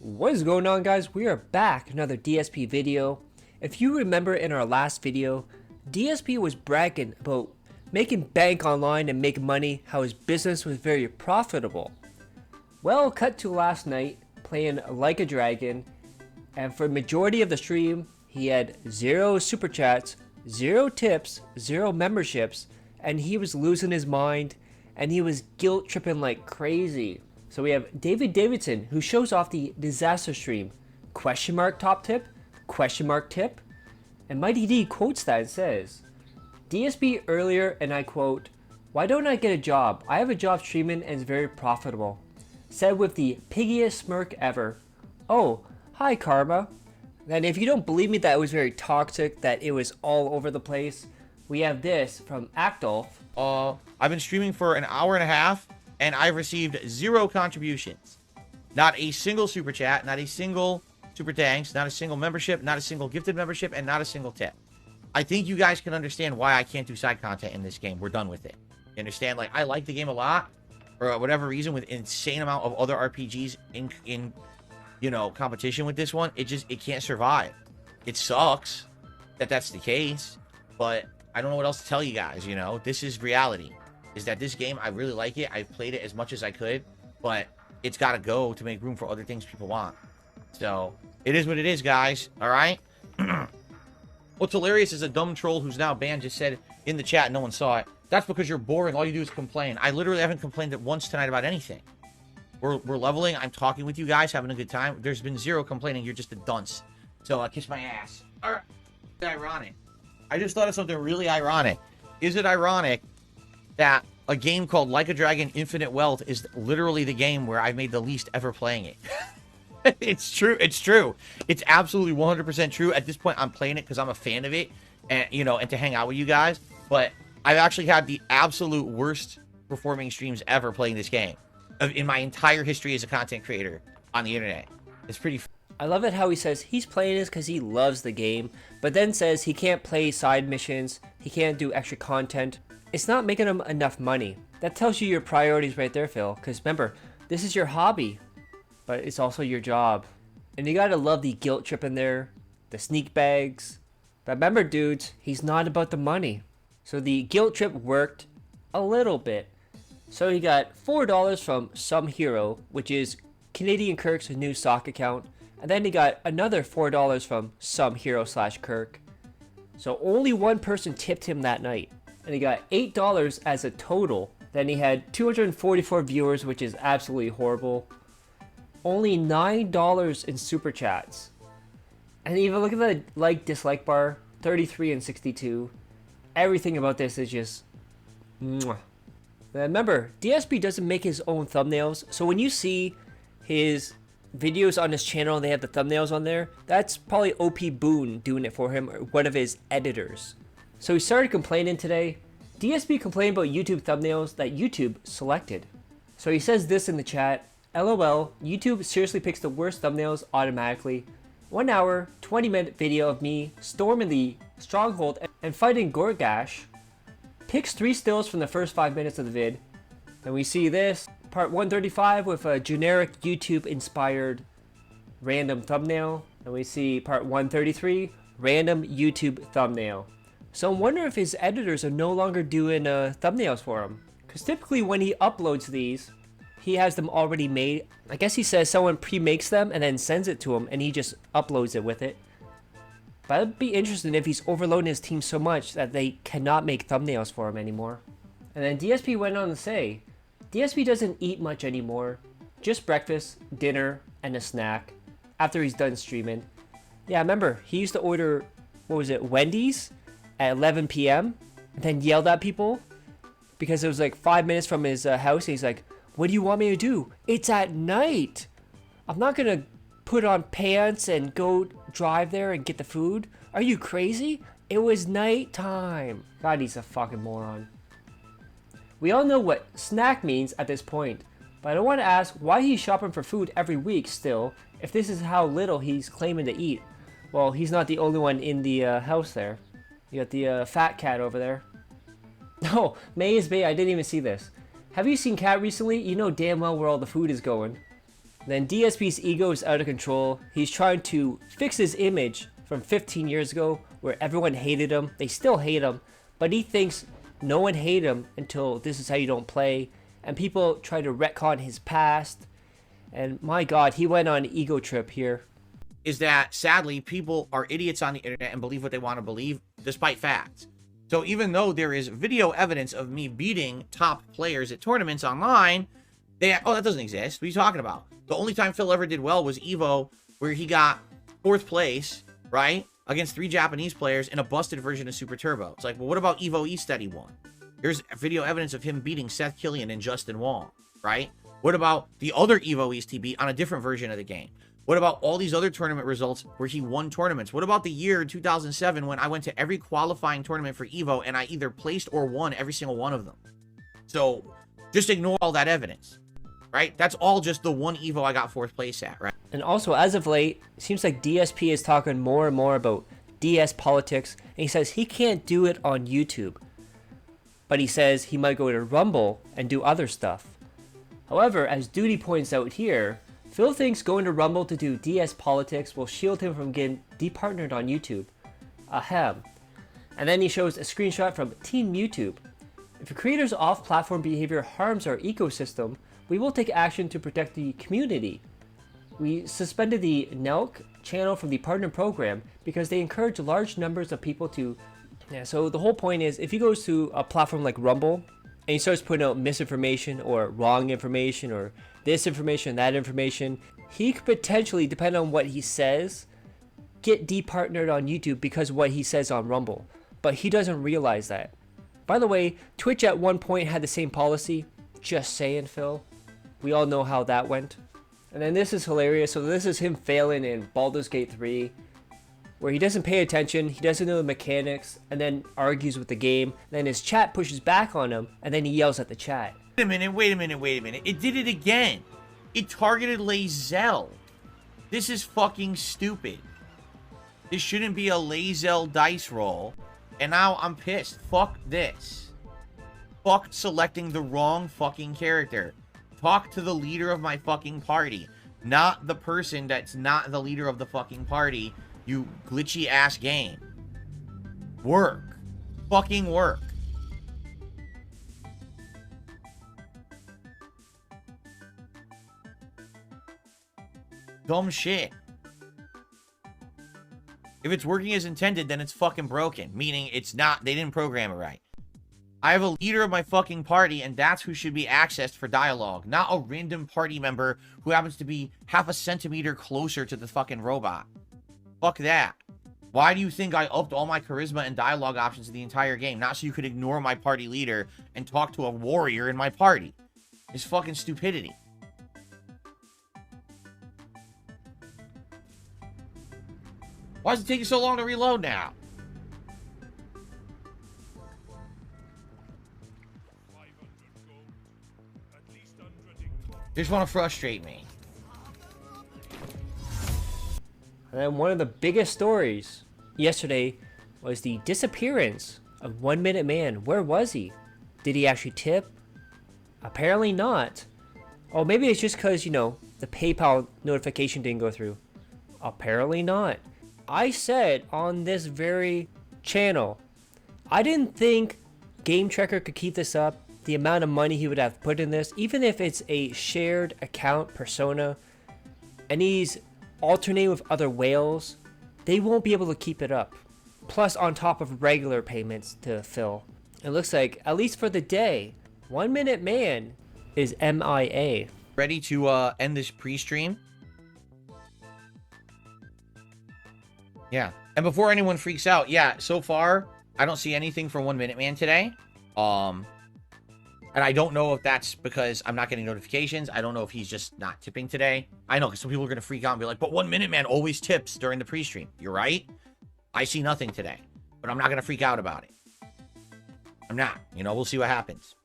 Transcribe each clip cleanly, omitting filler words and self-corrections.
What is going on, guys? We are back, another DSP video. If you remember in our last video, DSP was bragging about making bank online and making money, how his business was very profitable. Well, cut to last night, playing Like a Dragon, and for the majority of the stream, he had 0 super chats, 0 tips, 0 memberships, and he was losing his mind, and he was guilt tripping like crazy. So we have David Davidson, who shows off the disaster stream, question mark top tip, question mark tip, and Mighty D quotes that and says, DSP earlier, and I quote, "Why don't I get a job? I have a job streaming and it's very profitable." Said with the piggiest smirk ever. Oh, hi Karma. And if you don't believe me that it was very toxic, that it was all over the place, we have this from Actolf. I've been streaming for an hour and a half, and I've received 0 contributions. Not a single super chat, not a single super thanks, not a single membership, not a single gifted membership, and not a single tip. I think you guys can understand why I can't do side content in this game. We're done with it. You understand? Like, I like the game a lot, for whatever reason, with insane amount of other RPGs in you know, competition with this one, it can't survive. It sucks that that's the case, but I don't know what else to tell you guys, you know? This is reality. Is that this game, I really like it. I've played it as much as I could, but it's got to go to make room for other things people want. So, it is what it is, guys. All right? What's hilarious is a dumb troll who's now banned just said in the chat, no one saw it, that's because you're boring. All you do is complain. I literally haven't complained once tonight about anything. We're leveling. I'm talking with you guys, having a good time. There's been 0 complaining. You're just a dunce. So, kiss my ass. All right. It's ironic. I just thought of something really ironic. Is it ironic that a game called Like a Dragon Infinite Wealth is literally the game where I've made the least ever playing it? It's true. It's true. It's absolutely 100% true. At this point, I'm playing it because I'm a fan of it, and you know, and to hang out with you guys. But I've actually had the absolute worst performing streams ever playing this game in my entire history as a content creator on the internet. It's pretty. I love it how he says he's playing this because he loves the game, but then says he can't play side missions, he can't do extra content. It's not making him enough money. That tells you your priorities right there, Phil, because remember, this is your hobby, but it's also your job. And you gotta love the guilt trip in there, the sneak bags. But remember, dudes, he's not about the money. So the guilt trip worked a little bit. So he got $4 from Some Hero, which is Canadian Kirk's new stock account. And then he got another $4 from Some Hero / Kirk. So only one person tipped him that night. And he got $8 as a total. Then he had 244 viewers, which is absolutely horrible. Only $9 in super chats. And even look at the like dislike bar, 33 and 62. Everything about this is just mwah. Remember, DSP doesn't make his own thumbnails, so when you see his videos on his channel and they have the thumbnails on there, that's probably OP Boone doing it for him, or one of his editors. So he started complaining today. DSP complained about YouTube thumbnails that YouTube selected. So he says this in the chat, LOL, YouTube seriously picks the worst thumbnails automatically. 1 hour, 20-minute video of me storming the stronghold and fighting Gorgash. Picks 3 stills from the first 5 minutes of the vid. Then we see this, part 135 with a generic YouTube inspired random thumbnail. And we see part 133, random YouTube thumbnail. So I'm wondering if his editors are no longer doing thumbnails for him. Because typically when he uploads these, he has them already made. I guess he says someone pre-makes them and then sends it to him and he just uploads it with it. But it'd be interesting if he's overloading his team so much that they cannot make thumbnails for him anymore. And then DSP went on to say, DSP doesn't eat much anymore. Just breakfast, dinner, and a snack after he's done streaming. Yeah, remember, he used to order, what was it, Wendy's at 11 p.m. and then yelled at people because it was like 5 minutes from his house. And he's like, what do you want me to do? It's at night. I'm not going to put on pants and go drive there and get the food. Are you crazy? It was nighttime. God, he's a fucking moron. We all know what snack means at this point, but I don't want to ask why he's shopping for food every week still, if this is how little he's claiming to eat. Well, he's not the only one in the house there. You got the fat cat over there. No, May is Bay, I didn't even see this. Have you seen Cat recently? You know damn well where all the food is going. Then DSP's ego is out of control. He's trying to fix his image from 15 years ago where everyone hated him. They still hate him, but he thinks no one hated him until this is how you don't play. And people try to retcon his past. And my God, he went on an ego trip here. Is that sadly people are idiots on the internet and believe what they want to believe despite facts. So even though there is video evidence of me beating top players at tournaments online, that doesn't exist. What are you talking about? The only time Phil ever did well was Evo, where he got 4th place, right? Against 3 Japanese players in a busted version of Super Turbo. It's like, well, what about Evo East that he won? There's video evidence of him beating Seth Killian and Justin Wong, right? What about the other Evo East he beat on a different version of the game? What about all these other tournament results where he won tournaments? What about the year 2007 when I went to every qualifying tournament for Evo and I either placed or won every single one of them? So just ignore all that evidence, right? That's all just the one Evo I got 4th place at, right? And also, as of late, it seems like DSP is talking more and more about DS politics, and he says he can't do it on YouTube. But he says he might go to Rumble and do other stuff. However, as Duty points out here, Phil thinks going to Rumble to do DS politics will shield him from getting departnered on YouTube. Ahem. And then he shows a screenshot from Team YouTube. If a creator's off-platform behavior harms our ecosystem, we will take action to protect the community. We suspended the NELC channel from the partner program because they encourage large numbers of people to... Yeah, so the whole point is, if he goes to a platform like Rumble, and he starts putting out misinformation or wrong information or this information, that information, he could potentially, depending on what he says, get departnered on YouTube because of what he says on Rumble. But he doesn't realize that. By the way, Twitch at one point had the same policy. Just saying, Phil. We all know how that went. And then this is hilarious. So this is him failing in Baldur's Gate 3, where he doesn't pay attention, he doesn't know the mechanics, and then argues with the game. Then his chat pushes back on him, and then he yells at the chat. Wait a minute. It did it again. It targeted Lae'zel. This is fucking stupid. This shouldn't be a Lae'zel dice roll. And now I'm pissed. Fuck this. Fuck selecting the wrong fucking character. Talk to the leader of my fucking party, not the person that's not the leader of the fucking party, you glitchy ass game. Work. Fucking work. Dumb shit. If it's working as intended, then it's fucking broken. Meaning it's not, they didn't program it right. I have a leader of my fucking party, and that's who should be accessed for dialogue. Not a random party member who happens to be half a centimeter closer to the fucking robot. Fuck that. Why do you think I upped all my charisma and dialogue options in the entire game? Not so you could ignore my party leader and talk to a warrior in my party. It's fucking stupidity. Why is it taking so long to reload now? They just want to frustrate me. And then one of the biggest stories yesterday was the disappearance of 1 Minute Man. Where was he? Did he actually tip? Apparently not. Oh, maybe it's just because, you know, the PayPal notification didn't go through. Apparently not. I said on this very channel, I didn't think Game Tracker could keep this up. The amount of money he would have put in this, even if it's a shared account persona, and he's alternating with other whales, they won't be able to keep it up. Plus on top of regular payments to Phil. It looks like, at least for the day, 1 Minute Man is MIA. Ready to end this pre-stream? Yeah. And before anyone freaks out, yeah, so far, I don't see anything from 1 Minute Man today. And I don't know if that's because I'm not getting notifications. I don't know if he's just not tipping today. I know, because some people are going to freak out and be like, but 1 Minute Man always tips during the pre-stream. You're right. I see nothing today. But I'm not going to freak out about it. I'm not. You know, we'll see what happens.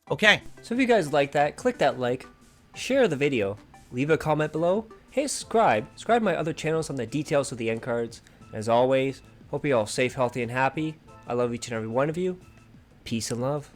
Okay. So if you guys like that, click that like, share the video, leave a comment below, hit subscribe to my other channels on the details of the end cards. As always, hope you're all safe, healthy, and happy. I love each and every one of you. Peace and love.